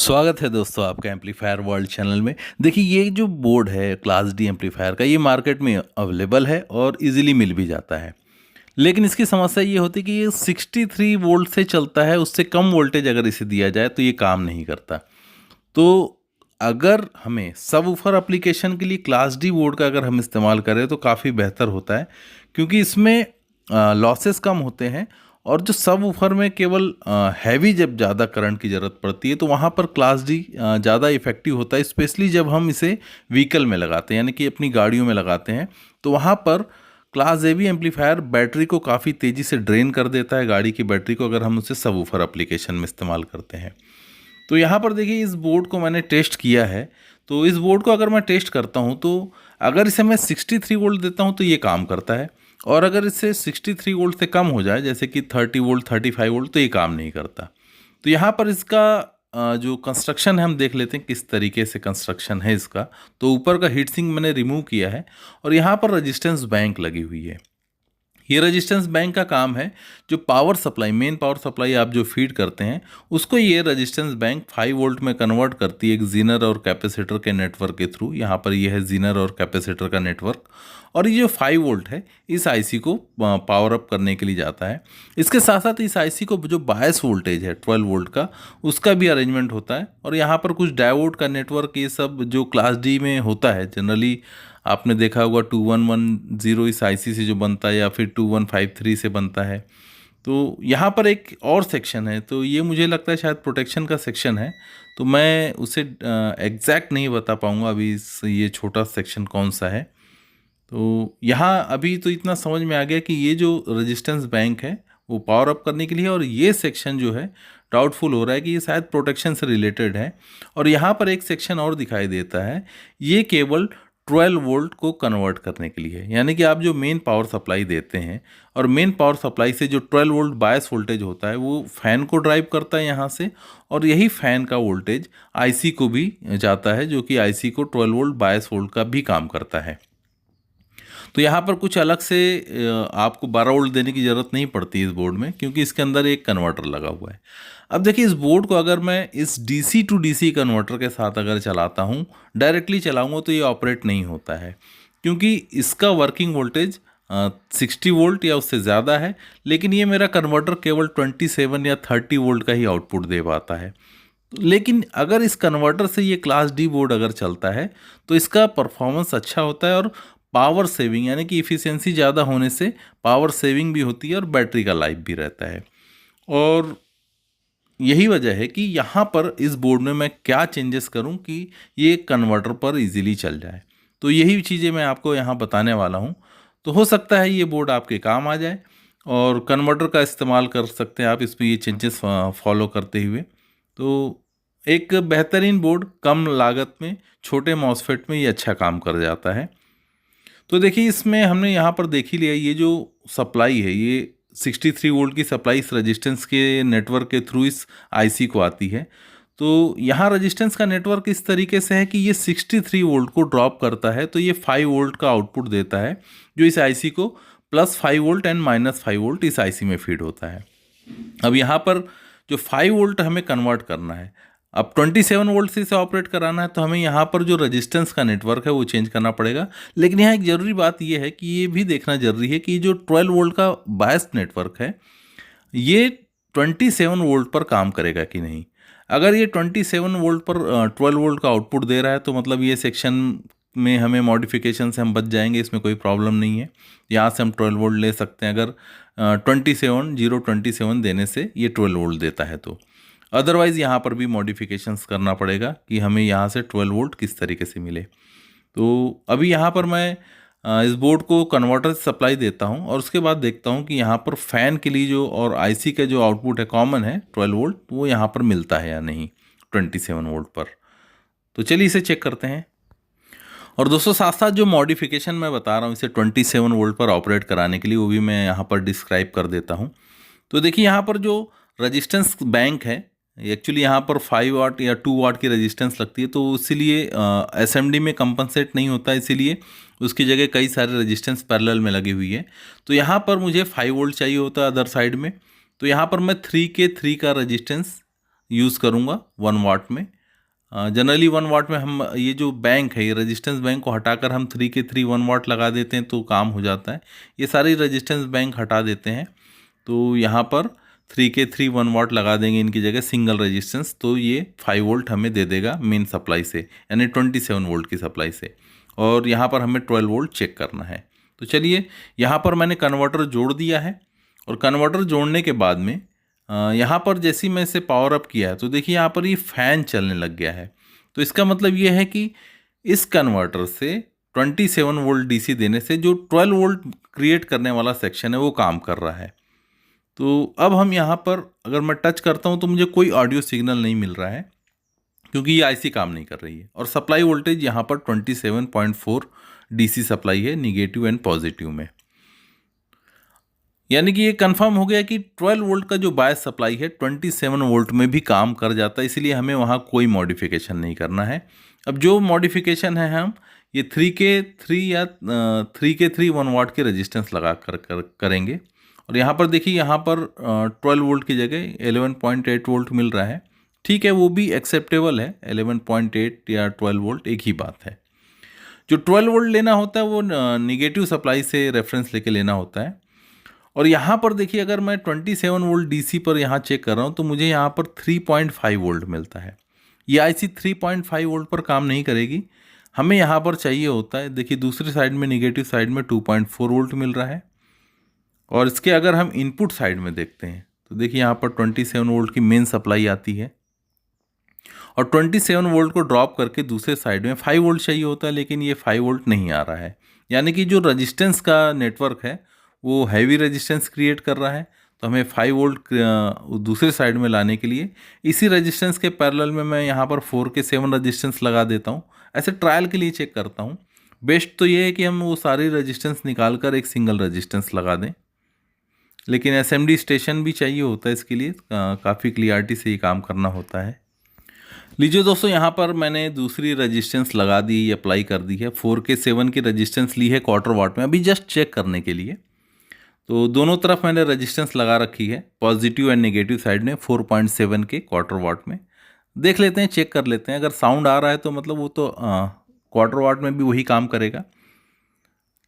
स्वागत है दोस्तों आपका एम्पलीफायर वर्ल्ड चैनल में। देखिए ये जो बोर्ड है क्लास डी एम्पलीफायर का, ये मार्केट में अवेलेबल है और इजीली मिल भी जाता है। लेकिन इसकी समस्या ये होती है कि ये 63 वोल्ट से चलता है, उससे कम वोल्टेज अगर इसे दिया जाए तो ये काम नहीं करता। तो अगर हमें सबवूफर एप्लीकेशन के लिए क्लास डी बोर्ड का अगर हम इस्तेमाल करें तो काफ़ी बेहतर होता है, क्योंकि इसमें लॉसेस कम होते हैं। और जो सबवूफर में केवल हैवी जब ज़्यादा करंट की ज़रूरत पड़ती है तो वहाँ पर क्लास डी ज़्यादा इफ़ेक्टिव होता है, स्पेशली जब हम इसे व्हीकल में लगाते हैं, यानी कि अपनी गाड़ियों में लगाते हैं। तो वहाँ पर class A B amplifier battery को काफ़ी तेज़ी से ड्रेन कर देता है, गाड़ी की बैटरी को, अगर हम उसे सबवूफर एप्लीकेशन में इस्तेमाल करते हैं। तो यहाँ पर देखिए इस बोर्ड को मैंने टेस्ट किया है। तो इस बोर्ड को अगर मैं टेस्ट करता हूँ तो अगर इसे मैं 63 वोल्ट देता हूँ तो ये काम करता है, और अगर इससे 63 वोल्ट से कम हो जाए, जैसे कि 30 वोल्ट 35 वोल्ट, तो ये काम नहीं करता। तो यहाँ पर इसका जो कंस्ट्रक्शन है हम देख लेते हैं किस तरीके से कंस्ट्रक्शन है इसका। तो ऊपर का हीट सिंक मैंने रिमूव किया है और यहाँ पर रजिस्टेंस बैंक लगी हुई है। ये रेजिस्टेंस बैंक का काम है, जो power supply, main power supply आप जो फीड करते हैं उसको ये रेजिस्टेंस बैंक 5 वोल्ट में कन्वर्ट करती है एक जीनर और कैपेसिटर के नेटवर्क के थ्रू। यहाँ पर ये है जीनर और कैपेसिटर का नेटवर्क, और ये जो 5 वोल्ट है इस आईसी को पावर अप करने के लिए जाता है। इसके साथ साथ इस आईसी को जो बायस वोल्टेज है 12 वोल्ट का, उसका भी अरेंजमेंट होता है। और यहाँ पर कुछ डायोड का नेटवर्क, ये सब जो क्लास डी में होता है जनरली, आपने देखा होगा 2110 इस आईसी से जो बनता है, या फिर 2153 से बनता है। तो यहाँ पर एक और सेक्शन है, तो ये मुझे लगता है शायद प्रोटेक्शन का सेक्शन है, तो मैं उसे एग्जैक्ट नहीं बता पाऊँगा अभी ये छोटा सेक्शन कौन सा है। तो यहाँ अभी तो इतना समझ में आ गया कि ये जो रेजिस्टेंस बैंक है वो पावर अप करने के लिए, और ये सेक्शन जो है डाउटफुल हो रहा है कि ये शायद प्रोटेक्शन से रिलेटेड है। और यहाँ पर एक सेक्शन और दिखाई देता है, ये केवल 12 वोल्ट को कन्वर्ट करने के लिए है। यानी कि आप जो मेन पावर सप्लाई देते हैं, और मेन पावर सप्लाई से जो 12 वोल्ट बायस वोल्टेज होता है वो फ़ैन को ड्राइव करता है यहाँ से, और यही फ़ैन का वोल्टेज आईसी को भी जाता है, जो कि आईसी को 12 वोल्ट बायस वोल्ट का भी काम करता है। तो यहाँ पर कुछ अलग से आपको 12 वोल्ट देने की ज़रूरत नहीं पड़ती इस बोर्ड में, क्योंकि इसके अंदर एक कन्वर्टर लगा हुआ है। अब देखिए इस बोर्ड को अगर मैं इस डीसी टू डीसी कन्वर्टर के साथ अगर चलाता हूँ, डायरेक्टली चलाऊँगा, तो ये ऑपरेट नहीं होता है, क्योंकि इसका वर्किंग वोल्टेज 60 वोल्ट या उससे ज़्यादा है। लेकिन ये मेरा कन्वर्टर केवल 27 या 30 वोल्ट का ही आउटपुट दे पाता है। लेकिन अगर इस कन्वर्टर से ये क्लास डी बोर्ड अगर चलता है तो इसका परफॉर्मेंस अच्छा होता है, और पावर सेविंग, यानी कि इफ़िशियंसी ज़्यादा होने से पावर सेविंग भी होती है और बैटरी का लाइफ भी रहता है। और यही वजह है कि यहाँ पर इस बोर्ड में मैं क्या चेंजेस करूँ कि ये कन्वर्टर पर इजीली चल जाए। तो यही चीज़ें मैं आपको यहाँ बताने वाला हूँ। तो हो सकता है ये बोर्ड आपके काम आ जाए, और कन्वर्टर का इस्तेमाल कर सकते हैं आप इसमें ये चेंजेस फॉलो करते हुए। तो एक बेहतरीन बोर्ड, कम लागत में, छोटे मॉसफेट में ये अच्छा काम कर जाता है। तो देखिए इसमें हमने यहाँ पर देख ही लिया, ये जो सप्लाई है ये 63 वोल्ट की सप्लाई इस रेजिस्टेंस के नेटवर्क के थ्रू इस आईसी को आती है। तो यहाँ रेजिस्टेंस का नेटवर्क इस तरीके से है कि ये 63 वोल्ट को ड्रॉप करता है, तो ये 5 वोल्ट का आउटपुट देता है, जो इस आईसी को +5 वोल्ट एंड -5 वोल्ट इस आईसी में फीड होता है। अब यहाँ पर जो 5 वोल्ट हमें कन्वर्ट करना है, अब 27 वोल्ट से इसे ऑपरेट कराना है, तो हमें यहाँ पर जो रेजिस्टेंस का नेटवर्क है वो चेंज करना पड़ेगा। लेकिन यहाँ एक ज़रूरी बात ये है कि ये भी देखना ज़रूरी है कि जो 12 वोल्ट का बायस नेटवर्क है ये 27 वोल्ट पर काम करेगा कि नहीं। अगर ये 27 वोल्ट पर 12 वोल्ट का आउटपुट दे रहा है तो मतलब ये सेक्शन में हमें मॉडिफिकेशन से हम बच जाएंगे, इसमें कोई प्रॉब्लम नहीं है। यहाँ से हम 12 वोल्ट ले सकते हैं अगर 27 देने से ये 12 वोल्ट देता है तो। अदरवाइज़ यहाँ पर भी मॉडिफिकेशंस करना पड़ेगा कि हमें यहाँ से 12 वोल्ट किस तरीके से मिले। तो अभी यहाँ पर मैं इस बोर्ड को कन्वर्टर से सप्लाई देता हूँ, और उसके बाद देखता हूँ कि यहाँ पर फ़ैन के लिए जो और आईसी का जो आउटपुट है कॉमन है 12 वोल्ट, वो यहाँ पर मिलता है या नहीं 27 वोल्ट पर। तो चलिए इसे चेक करते हैं। और दोस्तों साथ साथ जो मॉडिफिकेशन मैं बता रहा हूँ इसे 27 वोल्ट पर ऑपरेट कराने के लिए, वो भी मैं यहाँ पर डिस्क्राइब कर देता हूँ। तो देखिए यहाँ पर जो रजिस्टेंस बैंक है, एक्चुअली यहाँ पर 5 वाट या 2 वाट की रेजिस्टेंस लगती है, तो इसीलिए एसएमडी में कंपनसेट नहीं होता, इसीलिए उसकी जगह कई सारे रेजिस्टेंस पैरेलल में लगी हुई है। तो यहाँ पर मुझे 5 वोल्ट चाहिए होता है अदर साइड में, तो यहाँ पर मैं 3 के 3 का रेजिस्टेंस यूज़ करूँगा 1 वाट में, जनरली 1 वाट में हम ये जो बैंक है, ये रेजिस्टेंस बैंक को हटाकर हम 3 के 3 1 वाट लगा देते हैं तो काम हो जाता है। ये सारी रेजिस्टेंस बैंक हटा देते हैं, तो यहाँ पर 3 के 3 1 वाट लगा देंगे इनकी जगह सिंगल रेजिस्टेंस, तो ये 5 वोल्ट हमें दे देगा मेन सप्लाई से, यानी 27 वोल्ट की सप्लाई से। और यहाँ पर हमें 12 वोल्ट चेक करना है। तो चलिए, यहाँ पर मैंने कन्वर्टर जोड़ दिया है, और कन्वर्टर जोड़ने के बाद में यहाँ पर जैसे ही मैं इसे पावर अप किया है तो देखिए यहाँ पर ये फ़ैन चलने लग गया है। तो इसका मतलब ये है कि इस कन्वर्टर से 27 वोल्ट डीसी देने से जो 12 वोल्ट क्रिएट करने वाला सेक्शन है वो काम कर रहा है। तो अब हम यहाँ पर अगर मैं टच करता हूँ तो मुझे कोई ऑडियो सिग्नल नहीं मिल रहा है, क्योंकि ये आईसी काम नहीं कर रही है। और सप्लाई वोल्टेज यहाँ पर 27.4 डीसी सप्लाई है, निगेटिव एंड पॉजिटिव में। यानी कि ये कंफर्म हो गया कि 12 वोल्ट का जो बायस सप्लाई है 27 वोल्ट में भी काम कर जाता है, इसलिए हमें वहाँ कोई मॉडिफिकेशन नहीं करना है। अब जो मॉडिफिकेशन है हम ये 3 के 3 1 वाट के रेजिस्टेंस लगा करेंगे। और यहाँ पर देखिए, यहाँ पर 12 वोल्ट की जगह 11.8 वोल्ट मिल रहा है। ठीक है, वो भी एक्सेप्टेबल है, 11.8 या 12 वोल्ट एक ही बात है। जो 12 वोल्ट लेना होता है वो निगेटिव सप्लाई से रेफरेंस लेके लेना होता है। और यहाँ पर देखिए, अगर मैं 27 वोल्ट डीसी पर यहाँ चेक कर रहा हूँ तो मुझे यहाँ पर 3.5 वोल्ट मिलता है। ये आईसी 3.5 वोल्ट पर काम नहीं करेगी, हमें यहाँ पर चाहिए होता है, देखिए दूसरी साइड में निगेटिव साइड में 2.4 वोल्ट मिल रहा है। और इसके अगर हम इनपुट साइड में देखते हैं तो देखिए यहाँ पर 27 वोल्ट की मेन सप्लाई आती है, और 27 वोल्ट को ड्रॉप करके दूसरे साइड में 5 वोल्ट चाहिए होता है, लेकिन ये 5 वोल्ट नहीं आ रहा है। यानी कि जो रजिस्टेंस का नेटवर्क है वो हैवी रेजिस्टेंस क्रिएट कर रहा है। तो हमें 5 वोल्ट दूसरे साइड में लाने के लिए इसी रेजिस्टेंस के पैरेलल में मैं यहाँ पर 4 के 7 रेजिस्टेंस लगा देता हूँ। ऐसे ट्रायल के लिए चेक करता हूँ। बेस्ट तो ये है कि हम वो सारी रेजिस्टेंस निकाल कर एक सिंगल रेजिस्टेंस लगा दें, लेकिन एसएमडी स्टेशन भी चाहिए होता है इसके लिए, काफ़ी क्लियरिटी से ये काम करना होता है। लीजिए दोस्तों, यहाँ पर मैंने दूसरी रेजिस्टेंस लगा दी, अप्लाई कर दी है। 4 के 7 की रेजिस्टेंस ली है क्वार्टर वाट में, अभी जस्ट चेक करने के लिए। तो दोनों तरफ मैंने रेजिस्टेंस लगा रखी है, पॉजिटिव एंड नेगेटिव साइड में 4.7 के क्वार्टर वाट में। देख लेते हैं, चेक कर लेते हैं। अगर साउंड आ रहा है तो मतलब वो तो क्वार्टर वाट में भी वही काम करेगा,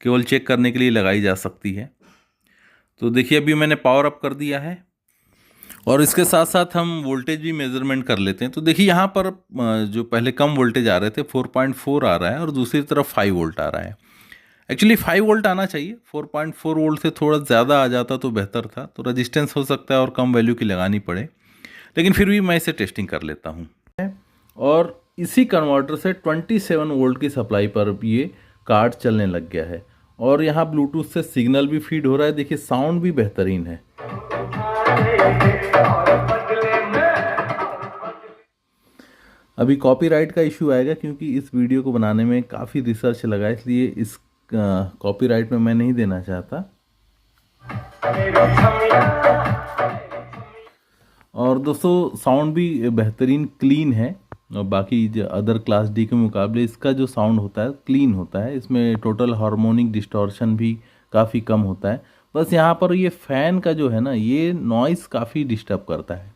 केवल चेक करने के लिए लगाई जा सकती है। तो देखिए, अभी मैंने पावर अप कर दिया है, और इसके साथ साथ हम वोल्टेज भी मेज़रमेंट कर लेते हैं। तो देखिए यहाँ पर जो पहले कम वोल्टेज आ रहे थे 4.4 आ रहा है, और दूसरी तरफ 5 वोल्ट आ रहा है। एक्चुअली 5 वोल्ट आना चाहिए, 4.4 वोल्ट से थोड़ा ज़्यादा आ जाता तो बेहतर था। तो रेजिस्टेंस हो सकता है और कम वैल्यू की लगानी पड़े, लेकिन फिर भी मैं इसे टेस्टिंग कर लेता हूँ। और इसी कन्वर्टर से 27 वोल्ट की सप्लाई पर ये कार्ड चलने लग गया है, और यहाँ ब्लूटूथ से सिग्नल भी फीड हो रहा है। देखिए साउंड भी बेहतरीन है। अभी कॉपीराइट का इशू आएगा, क्योंकि इस वीडियो को बनाने में काफ़ी रिसर्च लगा, इसलिए इस कॉपीराइट में मैं नहीं देना चाहता। और दोस्तों, साउंड भी बेहतरीन क्लीन है, और बाकी जो अदर क्लास डी के मुकाबले इसका जो साउंड होता है क्लीन होता है। इसमें टोटल हार्मोनिक डिस्टॉर्शन भी काफ़ी कम होता है। बस यहाँ पर ये फ़ैन का जो है ना, ये नॉइज़ काफ़ी डिस्टर्ब करता है।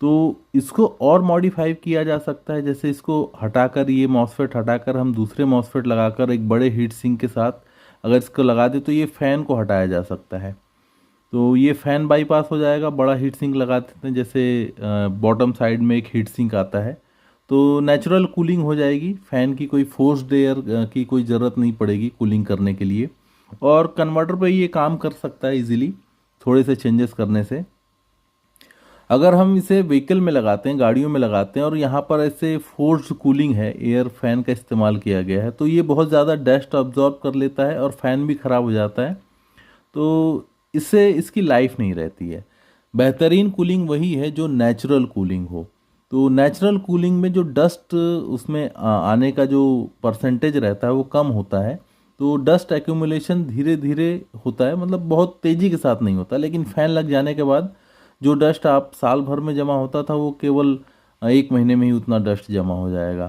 तो इसको और मॉडिफाई किया जा सकता है, जैसे इसको हटाकर, ये मॉसफेट हटाकर हम दूसरे मॉसफेट लगाकर एक बड़े हीट सिंक के साथ अगर इसको लगा दे तो ये फ़ैन को हटाया जा सकता है। तो ये फ़ैन बाईपास हो जाएगा। बड़ा हीट सिंक लगा देते हैं, जैसे बॉटम साइड में एक हीट सिंक आता है, तो नेचुरल कूलिंग हो जाएगी। फ़ैन की कोई फोर्स्ड एयर की कोई ज़रूरत नहीं पड़ेगी कूलिंग करने के लिए, और कन्वर्टर पे ये काम कर सकता है इजीली थोड़े से चेंजेस करने से। अगर हम इसे व्हीकल में लगाते हैं, गाड़ियों में लगाते हैं, और यहाँ पर ऐसे फोर्स्ड कूलिंग है, एयर फैन का इस्तेमाल किया गया है, तो ये बहुत ज़्यादा डस्ट अब्जॉर्ब कर लेता है और फ़ैन भी ख़राब हो जाता है। तो इससे इसकी लाइफ नहीं रहती है। बेहतरीन कूलिंग वही है जो नेचुरल कूलिंग हो। तो नेचुरल कूलिंग में जो डस्ट उसमें आने का जो परसेंटेज रहता है वो कम होता है। तो डस्ट एक्यूमुलेशन धीरे धीरे होता है, मतलब बहुत तेज़ी के साथ नहीं होता। लेकिन फ़ैन लग जाने के बाद जो डस्ट आप साल भर में जमा होता था वो केवल 1 महीने में ही उतना डस्ट जमा हो जाएगा।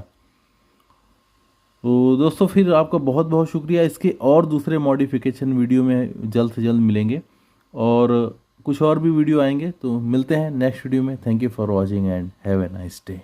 तो दोस्तों, फिर आपका बहुत बहुत शुक्रिया। इसके और दूसरे मॉडिफिकेशन वीडियो में जल्द से जल्द मिलेंगे, और कुछ और भी वीडियो आएंगे। तो मिलते हैं नेक्स्ट वीडियो में। Thank you for watching and have a nice day.